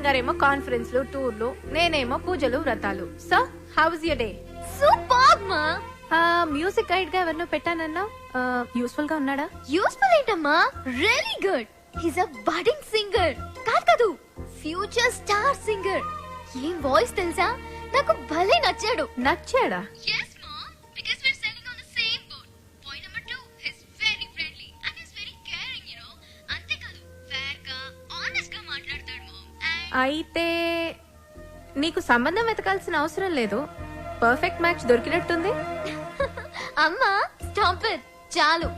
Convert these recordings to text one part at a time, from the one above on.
నాన్నగారేమో కాన్ఫరెన్స్లు టూర్లు, నేనేమో పూజలు వ్రతాలు. So how was your day? Super మా. మ్యూజిక్ గైడ్ గా ఎవరినో పెట్టానన్నా, యూస్ఫుల్ గా ఉన్నాడా? యూస్ఫుల్ ఏంటమ్మా, really good. He's a budding singer. కాదు ఫ్యూచర్ స్టార్ సింగర్. ఏం వాయిస్ తెలుసా, నాకు భలే నచ్చాడు. నచ్చాడా? yes mom, because we're selling on the same boat. Point number 2, he's very friendly and he's very caring, you know. అంతే కాదు, fair గా honest గా మాట్లాడతాడు mom. అయితే నీకు సంబంధం వెతకాల్సిన అవసరం లేదు, పర్ఫెక్ట్ మ్యాచ్ దొరికినట్టుంది. అమ్మా స్టాప్ ఇట్, చాలు.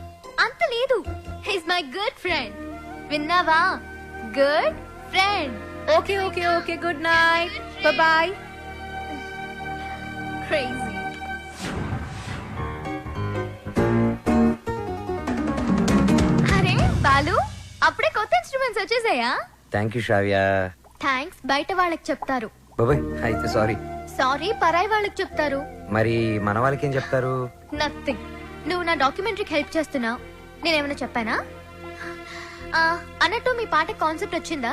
అంత లేదు, he's my good friend. విన్నావా, good friend. Okay okay okay, good night, bye. Crazy. అరే బాలు, అప్పుడే కొత్త ఇన్స్ట్రుమెంట్స్ వచ్చేసాయా? Thank you Shravya. థ్యాంక్స్ బయట వాళ్ళకి చెప్తారు. బాబాయ్ అయితే సారీ. సారీ పరాయి వాళ్ళకి చెప్తారు. మరి మన వాళ్ళకి ఏం చెప్తారు? నథింగ్. నువ్వు నా డాక్యుమెంటరీకి హెల్ప్ చేస్తున్నావు, నేనేమైనా చెప్పానా? అన్నట్టు మీ పాట కాన్సెప్ట్ వచ్చిందా?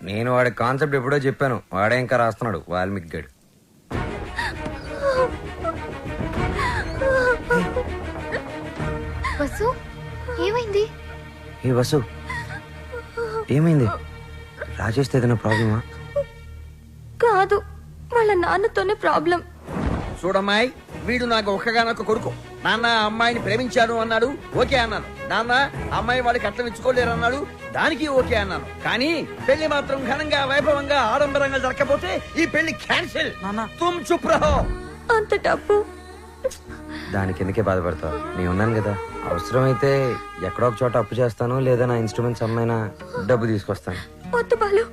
నేను వాడి కాన్సెప్ట్ ఎప్పుడో చెప్పాను, వాడే ఇంకా రాస్తున్నాడు వాల్మీకి గడ్. వసు, ఏమైంది? ఏ వసు, ఏమైంది? రాజేష్తో ఏదైనా ప్రాబ్లమా? కాదు, వాళ్ళ నాన్నతోనే ప్రాబ్లం. చూడమ్మాయి, వీడు నాకు ఒక్కగానొక్క కొడుకు. నాన్న అమ్మాయిని ప్రేమించాను అన్నాడు, ఓకే అన్నాను. నాన్న అమ్మాయి వాడికి అట్లం ఇచ్చుకోలేరు అన్నాడు, దానికి ఓకే అన్నాను. కానీ పెళ్లి మాత్రం ఘనంగా వైభవంగా ఆడంబరంగా జరగకపోతే ఈ పెళ్లి క్యాన్సిల్. తుమ్ చుప్ రహో. అంత డబ్బు దానికి ఎందుకే బాధపడతావు? నేను ఉన్నాను కదా, అవసరమైతే ఎక్కడో ఒక చోట అప్పు చేస్తాను, లేదా నా ఇన్స్ట్రుమెంట్స్ అమ్మైనా డబ్బు తీసుకొస్తాను. వద్దు బాలు,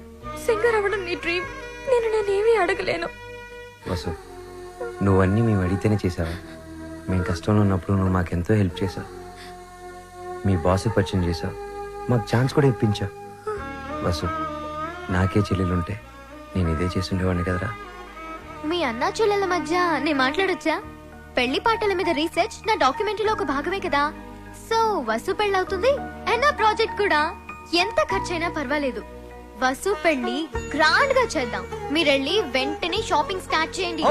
సింగర్ అవ్వడం నీ డ్రీమ్, నేనేమీ అడగలేను. వసు, నువ్వన్నీ మేము అడిగితేనే చేసావా? మేము కష్టంలో ఉన్నప్పుడు నువ్వు మాకెంతో హెల్ప్ చేసావు. మీ బాస్కి పరిచయం చేసావు, మాకు ఛాన్స్ కూడా ఇప్పించావు. వసు, నాకే చెల్లెలుంటే నేను ఇదే చేసి ఉండేవాడిని కదరా. మీ అన్నా చెల్లెల మధ్య నేను మాట్లాడొచ్చా? పెళ్లి పాటల మీద రీసెర్చ్ నా డాక్యుమెంటరీలో ఒక భాగమే కదా. సో వసు పెళ్ళవుతుంది అండ్ నా ప్రాజెక్ట్ కూడా. ఎంత ఖర్చైనా పర్వాలేదు, వసు పెళ్లి గ్రాండ్ గా చేద్దాం. మీరెళ్ళి వెంటనే షాపింగ్ స్టార్ట్ చేయండి.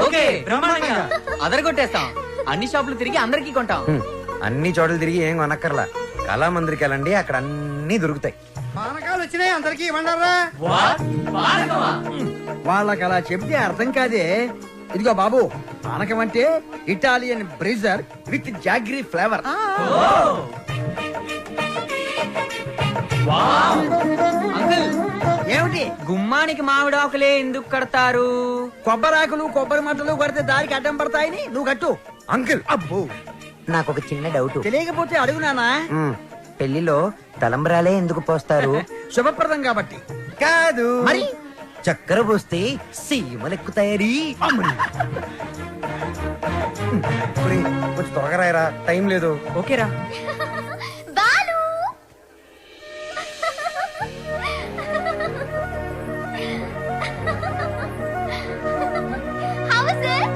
అదరగొట్టేస్తాం. అన్ని షాపులు తిరిగి అందరికీ కొంటాం. అన్ని చోట్ల తిరిగి ఏం కొనక్కర్లా, కళామందిరికి వెళ్ళండి, అక్కడ అన్ని దొరుకుతాయి. పానకాలు వచ్చినాయి, అందరికి ఇవ్వండారా. వాళ్ళకి అలా చెప్తే అర్థం కాదే. ఇదిగో బాబు, పానకం అంటే Italian Brezza with jaggery flavour. ఏమిటి? గుమ్మానికి మామిడాకులే ఎందుకు కడతారు? కొబ్బరాకులు కొబ్బరి మంటలు కొడితే దారికి అడ్డం పడతాయని నువ్వు కట్టు. అంకుల్, అబ్బో, నాకు ఒక చిన్న డౌట్. తెలియకపోతే అడుగు నానా. పెళ్లిలో తలంబరాలే ఎందుకు పోస్తారు? శుభప్రదం కాబట్టి. కాదు మరి చక్కెర పోస్తే సీమలెక్కుతాయని. కొంచెం త్వరగా రాయరా, టైం లేదు. ఓకేరా. Balu, how is it?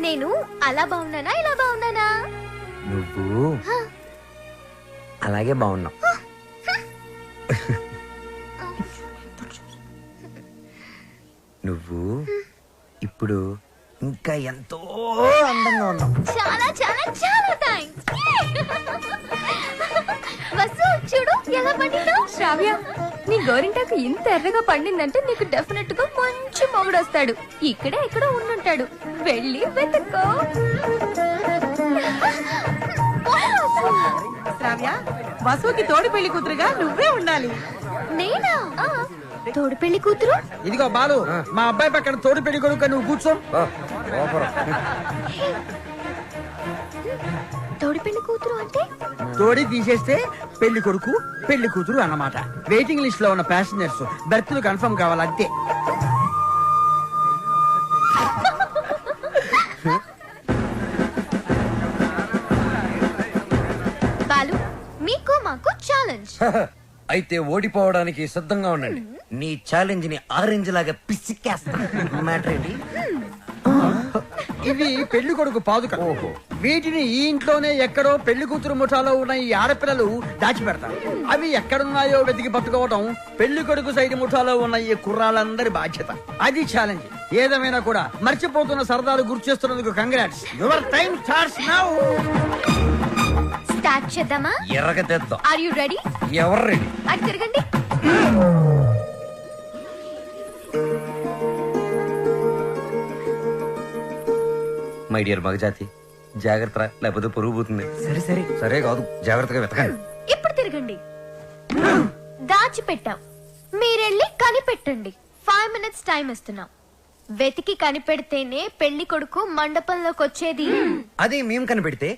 నేను అలా బాగున్నానా, ఇలా బాగున్నానా? నువ్వు అలాగే బాగున్నావు. నువ్వు ఇప్పుడు ఇంకా ఎంతో అందంగా ఉన్నావు. చాలా చాలా చాలా థాంక్స్. వసు చూడు ఎలా పండిందో. శ్రావ్య, నీ గోరింటాకు ఇంత ఎర్రగా పండిందంటే నీకు డెఫినెట్ గా మంచి మొగుడు వస్తాడు. ఇక్కడే ఎక్కడో ఉండుంటాడు, వెళ్ళి వెతుక్కో. శ్రావ్య, వసుకి తోడి పెళ్లి కూతురుగా నువ్వే ఉండాలి. నేనా? తోడు పెళ్లి కూతురు? ఇదిగో బాలు, మా అబ్బాయి పక్కన తోడు పెళ్లి కొడుకు, నువ్వు కూర్చో. తోడు పెళ్లి కూతురు అంటే తోడి తీసేస్తే పెళ్లి కొడుకు పెళ్లి కూతురు అన్నమాట. వెయిటింగ్ లిస్ట్ లో ఉన్న ప్యాసింజర్స్ బెర్త్లు కన్ఫర్మ్ కావాలంతే. ఛాలెంజ్. అయితే ఓడిపోవడానికి సిద్ధంగా ఉండండి. నీ ఛాలెంజ్ ని ఆరెంజ్ లాగా పిసికేస్తా. మ్యాటర్ ఏంటి? ఇవి పెళ్లి కొడుకు పాదుక. వీటిని ఈ ఇంట్లోనే ఎక్కడో పెళ్లి కూతురు ముఠాలో ఉన్న ఈ ఆడపిల్లలు దాచిపెడతారు. అవి ఎక్కడున్నాయో వెతికి పట్టుకోవడం పెళ్లి కొడుకు సైడ్ ముఠాలో ఉన్న ఈ కుర్రాళ్ళందరి బాధ్యత. అది ఛాలెంజ్. ఏదేమైనా కూడా మర్చిపోతున్న సరదాలు గుర్తు చేస్తున్నందుకు congrats. Your time starts now. Start చేద్దామా? ఎర్రగ తెద్దాం. Are you ready? ఎవరు రెడీ? అటు తిరగండి. మై డియర్ మగజాతి, జాగ్రత్త, లేకపోతే పొరుగు పోతుంది. సరే సరే. సరే కాదు, జాగ్రత్తగా వెతకండి. ఇప్పుడు తిరగండి. దాచిపెట్టాం, మీరెళ్ళి కనిపెట్టండి. 5 minutes టైం ఇస్తున్నాం. వెతికి కనిపెడితేనే పెళ్లి కొడుకు మండపంలోకి వచ్చేది. అదే మేము కనిపెడితే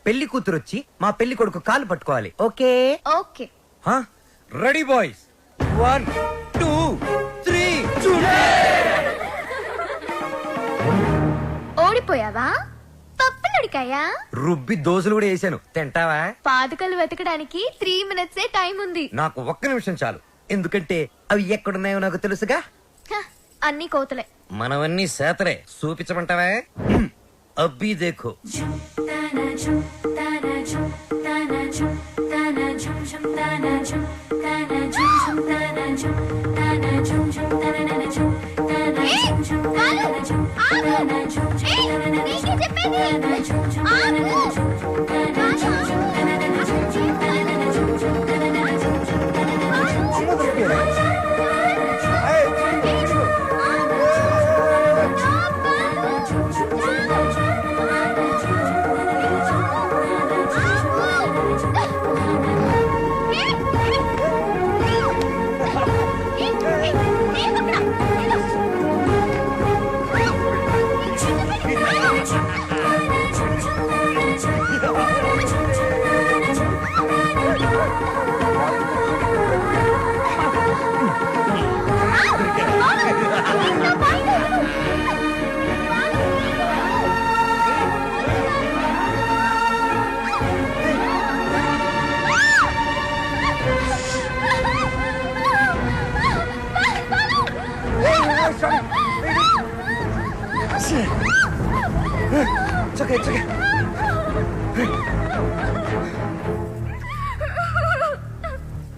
పెళ్లి కూతురు వచ్చి మా పెళ్లి కొడుకు కాలు పట్టుకోవాలి. ఓకే? ఓకే. Ready boys. 1 2 3. ఓడిపోయావా? పప్పులడికాయా? రుబ్బి దోశలు కూడా వేసాను, తింటావా? పాదుకలు వెతకడానికి 3 minutes టైం ఉంది. నాకు ఒక్క నిమిషం చాలు, ఎందుకంటే అవి ఎక్కడున్నాయో నాకు తెలుసుగా. హ, అన్ని కోతలే. మనవన్నీ సేతరే. చూపించమంటావా? అబ్బి దేఖో.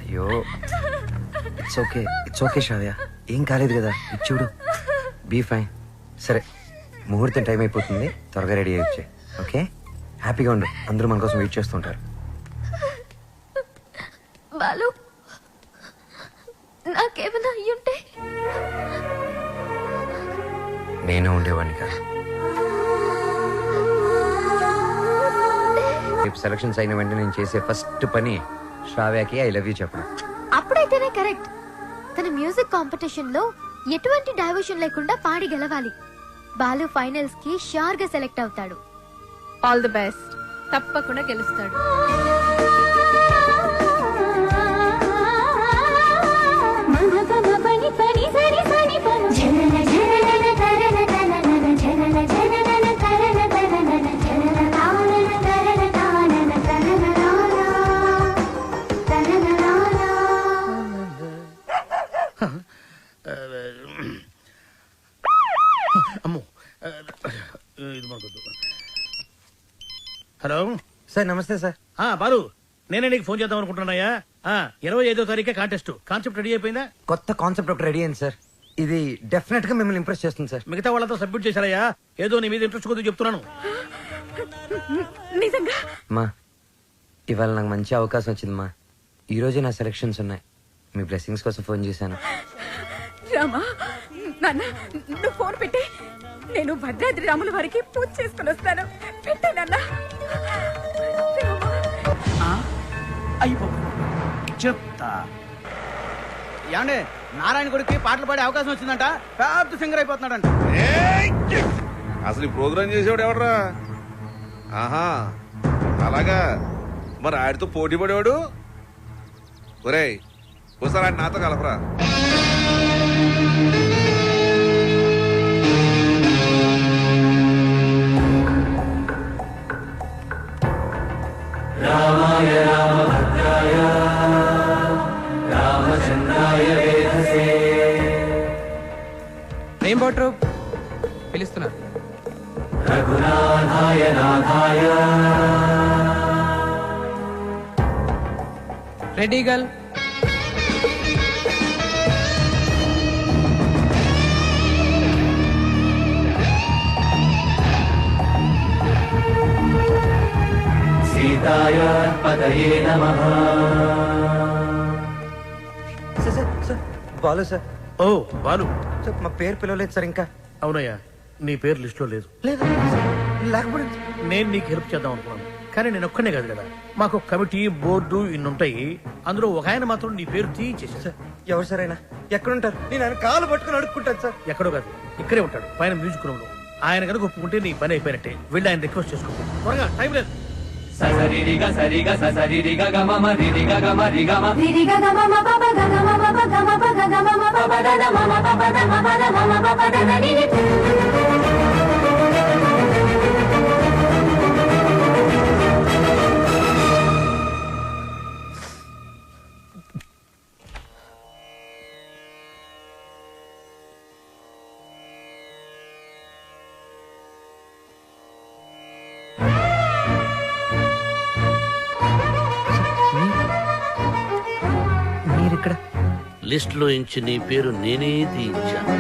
అయ్యో, ఇట్స్ ఓకే శ్రావ్య, ఏం కాలేదు కదా. ఇచ్చుడు, బీ ఫైన్. సరే, ముహూర్తం టైం అయిపోతుంది, త్వరగా రెడీ అయ్యి వచ్చాయి. ఓకే? హ్యాపీగా ఉండు, అందరూ మన కోసం వెయిట్ చేస్తుంటారు. బాలు, నాకేమైనా అయ్యుంటే? నేను ఉండేవాడిని కాదు. రేపు సెలక్షన్స్ అయిన వెంటనే నేను చేసే ఫస్ట్ పని శ్రావ్యకి ఐ లవ్ యూ చెప్పడం. అప్పుడైతేనే కరెక్ట్. తన మ్యూజిక్ కాంపిటీషన్ లో ఎటువంటి డైవర్షన్ లేకుండా పాడి గెలవాలి. బాలు ఫైనల్స్ కి షూర్ గా సెలెక్ట్ అవుతాడు. All the best. తప్పకుండా గెలుస్తాడు. అమ్మో, ఇది మనకొద్దు. హలో సార్, నమస్తే సార్. బాలు, నేనే నీకు ఫోన్ చేద్దాం అనుకుంటున్నాయా? 25వ తారీఖే కాంటెస్ట్. కాన్సెప్ట్ రెడీ అయిపోయిందా? కొత్త కాన్సెప్ట్ ఒకటి రెడీ అయింది సార్. ఇది డెఫినెట్ గా మిమ్మల్ని ఇంప్రెస్ చేస్తుంది సార్. మిగతా వాళ్ళతో సబ్మిట్ చేశారయ్యా. ఏదో నీ మీద ఇంట్రెస్ట్ కొద్దిగా చెప్తున్నాను. నిజంగా? మా ఇవాళ నాకు మంచి అవకాశం వచ్చింది మా. ఈ రోజే నా సెలక్షన్స్ ఉన్నాయి. మీ బ్లెస్సింగ్స్ కోసం ఫోన్ చేశాను. రామా, నాన్న, నువ్వు ఫోన్ పెట్టి నేను భద్రాద్రి రాముల వారికి పూజ చేసుకుని వస్తాను. పెట్టే నాన్న. అయిపో చెప్తా. ఏమండే, నారాయణ గుడికి పాటలు పాడే అవకాశం వచ్చిందంట. పెద్ద సింగర్ అయిపోతున్నాడంట. అసలు ఈ ప్రోగ్రామ్ చేసేవాడు ఎవడరా? ఆహా, అలాగా. మరి ఆడితో పోటీ పడేవాడు. ఒరేయ్, ఒకసారి ఆడి నాతో కలపరా. రామాయ రామ భద్రాయ ఏం బాట్రో పిలుస్తున్నారు. Ready girl. Sir Balu sir. ఓ బాలు, సార్ మా పేరు పిలవలేదు సార్ ఇంకా. అవునయ్యా, నీ పేరు లిస్ట్ లో లేదు. లేదు లేకపోతే నేను నీకు హెల్ప్ చేద్దాం అనుకున్నాను, కానీ నేను ఒక్కనే కాదు కదా, మాకు కమిటీ బోర్డు ఇన్ని ఉంటాయి. అందులో ఒక ఆయన మాత్రం నీ పేరు తీయించేసా. సార్ ఎవరు సార్ అయినా ఎక్కడుంటారు? నేను ఆయన కాలు పట్టుకుని అడుక్కుంటాను సార్. ఎక్కడో కాదు, ఇక్కడే ఉంటాడు పైన మ్యూజిక్ రూమ్ లో. ఆయన కనుక ఒప్పుకుంటే నీ పని అయిపోయినట్టే. వెళ్ళి ఆయన రిక్వెస్ట్ చేసుకో, త్వరగా, టైం లేదు. మీరిక్కడ? లిస్ట్ లో ఇంచి నీ పేరు నేనే తీయించాను.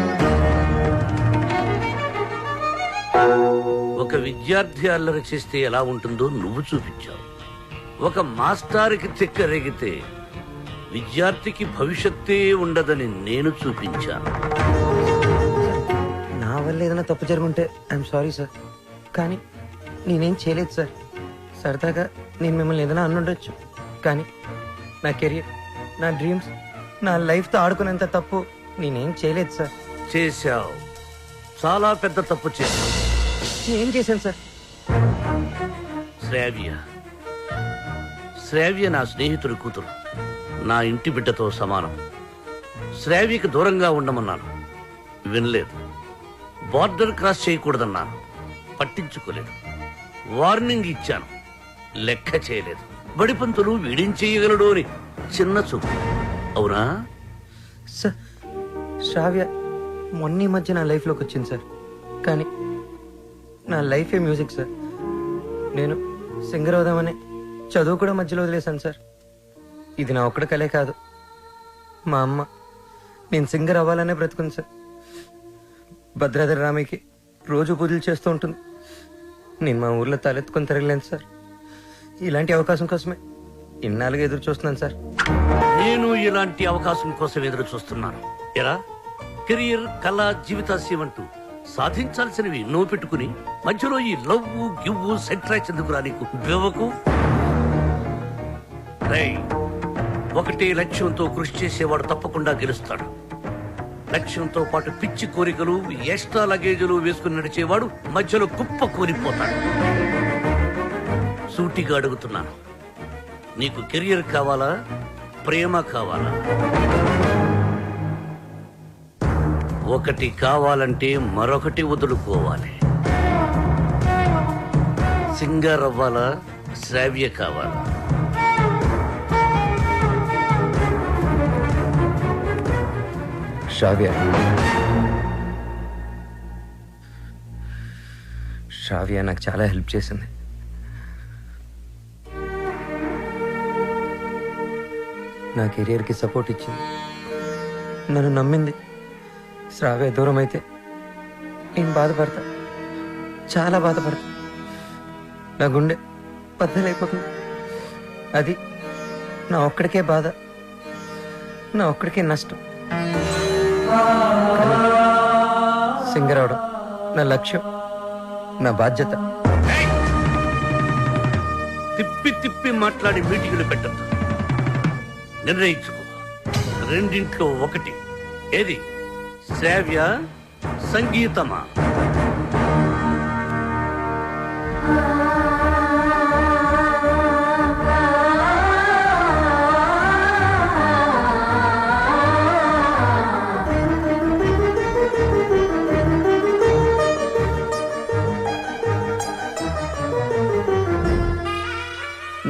ఒక విద్యార్థి అల్లరి చేస్తే ఎలా ఉంటుందో నువ్వు చూపించావు. ఒక మాస్టారుకి తిక్కరేగితే విద్యార్థికి భవిష్యత్తే ఉండదని నేను చూపించాను. నా వల్ల ఏదైనా తప్పు జరుగుంటే ఐఎమ్ సారీ సార్, కానీ నేనేం చేయలేదు సార్. సరదాగా నేను మిమ్మల్ని ఏదైనా అనుండొచ్చు, కానీ నా కెరియర్, నా డ్రీమ్స్, నా లైఫ్తో ఆడుకునేంత తప్పు నేనేం చేయలేదు సార్. చేశావు, చాలా పెద్ద తప్పు చేశావు. ఏం చేశాను సార్? శ్రావ్య నా స్నేహితుడి కూతురు, నా ఇంటి బిడ్డతో సమానం. శ్రావ్యకి దూరంగా ఉండమన్నాను, వినలేదు. బార్డర్ క్రాస్ చేయకూడదన్నాను, పట్టించుకోలేదు. వార్నింగ్ ఇచ్చాను, లెక్క చేయలేదు. బడిపంతులు వీడేం చేయగలడు అని చిన్న చూపు. అవునా సార్? శ్రావ్య మొన్న మధ్య నా లైఫ్లోకి వచ్చింది సార్, కానీ నా లైఫే మ్యూజిక్ సార్. నేను సింగర్ అవుదామని చదువు కూడా మధ్యలో వదిలేశాను సార్. ఇది నా ఒక్కడ కలే కాదు, మా అమ్మ నేను సింగర్ అవ్వాలనే బ్రతుకుంది సార్. భద్రాద్రి రామయ్యకి రోజు పూజలు చేస్తూ ఉంటుంది. నేను మా ఊర్లో తలెత్తుకొని తిరగలేను సార్. ఇలాంటి అవకాశం కోసమే ఇన్నాళ్ళుగా ఎదురు చూస్తున్నాను సార్. నేను ఇలాంటి అవకాశం కోసం ఎదురు చూస్తున్నాను. ఎలా కెరియర్, కళ, జీవితాశయం అంటూ సాధించాల్సినవి ఎన్నో పెట్టుకుని మధ్యలో ఈ లవ్వు గివ్వు సెంట్రాక్స్ ఎందుకురా నీకు బివ్వకు? ఒకటే లక్ష్యంతో కృషి చేసేవాడు తప్పకుండా గెలుస్తాడు. లక్ష్యంతో పాటు పిచ్చి కోరికలు, ఎక్స్ట్రా లగేజీలు వేసుకుని నడిచేవాడు మధ్యలో కుప్ప కూలిపోతాడు. సూటిగా అడుగుతున్నాను, నీకు కెరియర్ కావాలా, ప్రేమ కావాలా? ఒకటి కావాలంటే మరొకటి వదులుకోవాలి. సింగర్ అవ్వాలా, శ్రావ్య కావాలా? శ్రావ్య. శ్రావ్య నాకు చాలా హెల్ప్ చేసింది. నా కెరియర్కి సపోర్ట్ ఇచ్చింది, నన్ను నమ్మింది. శ్రావ్య దూరం అయితే నేను బాధపడతా, చాలా బాధపడతా. నా గుండె బద్దలైపోతుంది. అది నా ఒక్కడికే బాధ, నా ఒక్కడికే నష్టం. సింగర్ అవడం నా లక్ష్యం, నా బాధ్యత. తిప్పి తిప్పి మాట్లాడి మీటింగులు పెట్టద్దు. నిర్ణయించుకో, రెండింట్లో ఒకటి. ఏది, శ్రావ్య సంగీతమా?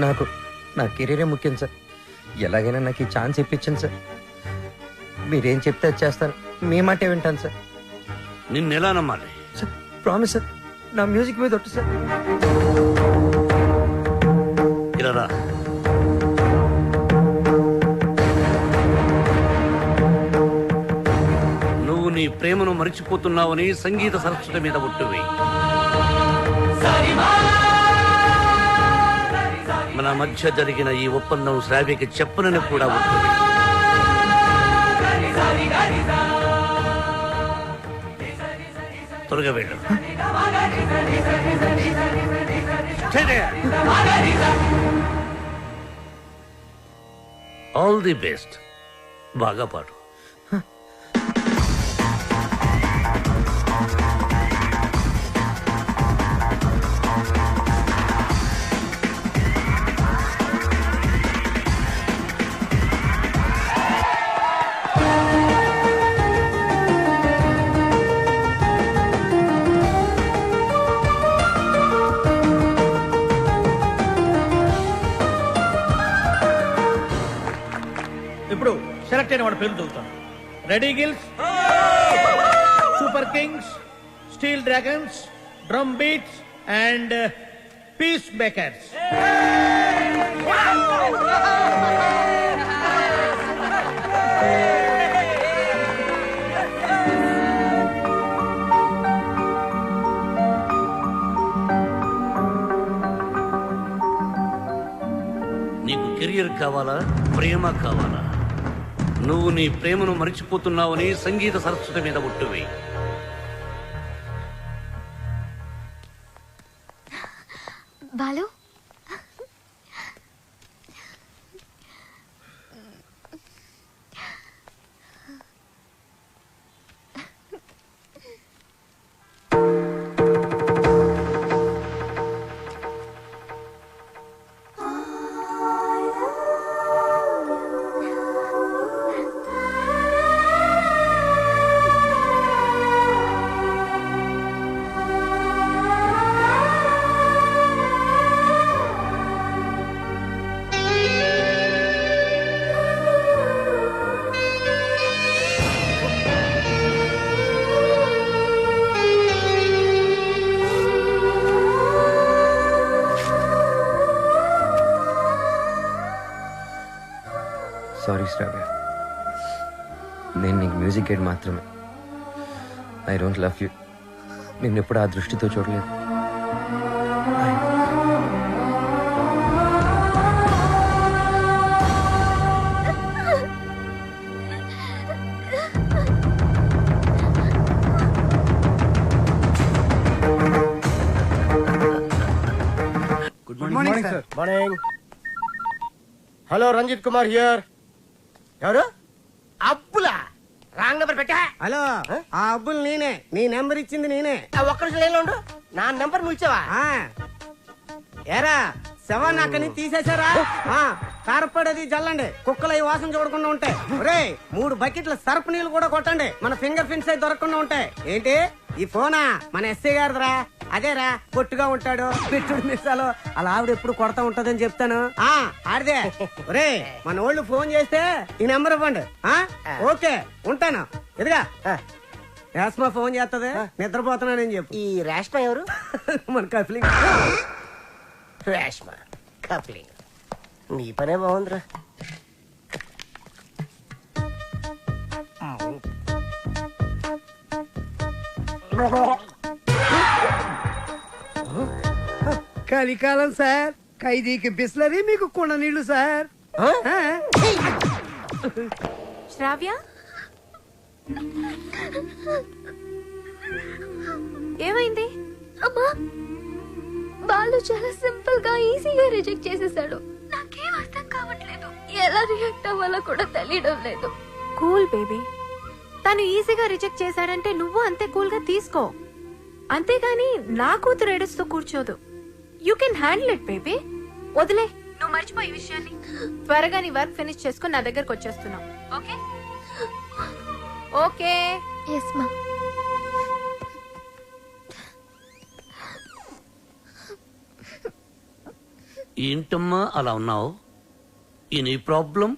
నాకు నా కెరీరే ముఖ్యం సార్. ఎలాగైనా నాకు ఈ ఛాన్స్ ఇప్పించండి సార్. మీరేం చెప్తే అది చేస్తాను, మీ మాటే వింటాను సార్. నిన్నెలా నమ్మాలి? సార్ ప్రామిస్ సార్, నా మ్యూజిక్ మీద ఒట్టు సార్. ఇలా రా. నువ్వు నీ ప్రేమను మరిచిపోతున్నావని సంగీత సరస్వతి మీద ఒట్టువి. మన మధ్య జరిగిన ఈ ఒప్పందం శ్రావ్యకి చెప్పనని కూడా ఒట్టువి. త్వరగా వెళ్ళు. All the best. బాగా పాడు. ఇప్పుడు సెలెక్ట్ అయిన వాడి పేరు చదువుతాను. Ready gills, super kings, steel dragons, drum beats and peace makers. నీకు కెరియర్ కావాలా, ప్రేమ కావాలా? నువ్వు నీ ప్రేమను మరిచిపోతున్నావని సంగీత సరస్వతి మీద ఒట్టువి. బాలు, సారీ శ్రావ్య, నేను నీకు మ్యూజిక్ గైడ్ మాత్రమే. I don't love you. నేను ఎప్పుడు ఆ దృష్టితో చూడలేదు. Good morning sir. Morning. Hello, Ranjith Kumar here. ఎవరు? అబ్బులా? రాంగ్ నెంబర్ పెట్టా. హలో, ఆ అబ్బుల్ నేనే. నీ నెంబర్ ఇచ్చింది నేనే. ఒక్క నిమిషం లైన్లో ఉండు. నా నెంబర్ నువ్వు ఇచ్చావా? ఏరా, శవాన్ని అక్కడి తీసేశారా? కారపడేది జల్లండి, కుక్కలు ఈ వాసన చూడకుండా ఉంటాయి. ఒరే, 3 బకెట్ల సర్ఫ్ నీళ్ళు కూడా కొట్టండి, మన ఫింగర్ ప్రింట్స్ అయితే దొరకకుండా ఉంటాయి. ఏంటి ఈ ఫోనా? మన ఎస్ఐ గారిదిరా. అదేరా, పొట్టుగా ఉంటాడు, పెట్టుడు మిస్సాలు, అలా ఆవిడ ఎప్పుడు కొడతా ఉంటదని చెప్తాను. ఆడిదే. ఒరే, మన వాళ్ళు ఫోన్ చేస్తే ఈ నెంబర్ ఇవ్వండి. ఓకే, ఉంటాను. ఎదుగా రేష్మా ఫోన్ చేస్తుంది, నిద్రపోతున్నానని చెప్పు. ఈ రేష్మా ఎవరు? మన కప్లింగ్. రేష్మా కప్లింగ్. నీ పనే బాగుందిరా. కలికాలం సార్, ఖైదీకి బిస్లరీ, మీకు కుండ నీళ్లు సార్. శ్రావ్య, ఏమైంది? అమ్మా, బాలు చాలా సింపుల్ గా ఈజీగా రిజెక్ట్ చేసేసాడు. నాకేం అర్థం కావట్లేదు, ఎలా రియాక్ట్ అవ్వాలో కూడా తెలియడం లేదు. కూల్ బేబీ, తను ఈజీగా రిజెక్ట్ చేశాడంటే నువ్వు అంతే కూల్ గా తీసుకో. అంతేగాని నా కూతురు ఏడుస్తూ కూర్చోదు. You can handle it baby. వదిలే, నువ్వు మర్చిపోయి విషయాన్ని. త్వరగా నీ వర్క్ ఫినిష్ చేసుకుని నా దగ్గరకు వచ్చేస్తున్నావు. ఓకే? ఓకే. ఎస్ మా. ఏంటమ్మా అలా ఉన్నావు? ఈ నీ ప్రాబ్లం?